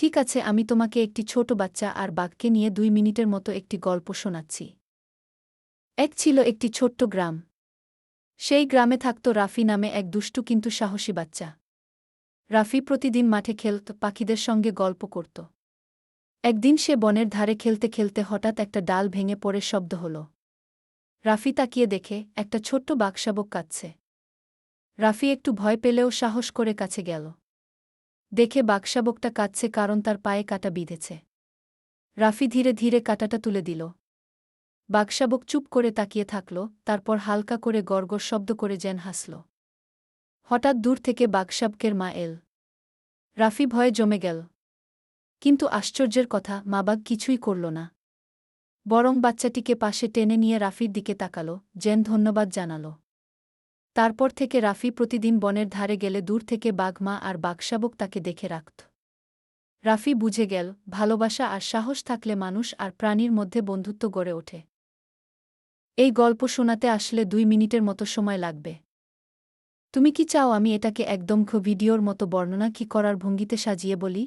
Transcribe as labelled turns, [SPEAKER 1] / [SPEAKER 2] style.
[SPEAKER 1] ঠিক আছে, আমি তোমাকে একটি ছোট বাচ্চা আর বাঘকে নিয়ে 2 মিনিটের মতো একটি গল্প শোনাচ্ছি। এক ছিল একটি ছোট্ট গ্রাম। সেই গ্রামে থাকত রাফি নামে এক দুষ্টু কিন্তু সাহসী বাচ্চা। রাফি প্রতিদিন মাঠে খেলত, পাখিদের সঙ্গে গল্প করত। একদিন সে বনের ধারে খেলতে খেলতে হঠাৎ একটা ডাল ভেঙে পড়ে শব্দ হল। রাফি তাকিয়ে দেখে একটা ছোট্ট বাঘশাবক কাঁদছে। রাফি একটু ভয় পেলেও সাহস করে কাছে গেল। দেখে বাঘশাবকটা কাঁদছে কারণ তার পায়ে কাঁটা বিঁধেছে। রাফি ধীরে ধীরে কাঁটাটা তুলে দিল। বাঘশাবক চুপ করে তাকিয়ে থাকল, তারপর হালকা করে গড়গড় শব্দ করে যেন হাসল। হঠাৎ দূর থেকে বাঘশাবকের মা এল। রাফি ভয়ে জমে গেল। কিন্তু আশ্চর্যের কথা, মা বাঘ কিছুই করল না, বরং বাচ্চাটিকে পাশে টেনে নিয়ে রাফির দিকে তাকাল, যেন ধন্যবাদ জানাল। তারপর থেকে রাফি প্রতিদিন বনের ধারে গেলে দূর থেকে বাঘ মা আর বাঘশাবক তাকে দেখে রাখত। রাফি বুঝে গেল, ভালোবাসা আর সাহস থাকলে মানুষ আর প্রাণীর মধ্যে বন্ধুত্ব গড়ে ওঠে। এই গল্প শোনাতে আসলে 2 মিনিটের মতো সময় লাগবে। তুমি কি চাও আমি এটাকে একদম ভিডিওর মতো বর্ণনা কি করার ভঙ্গিতে সাজিয়ে বলি?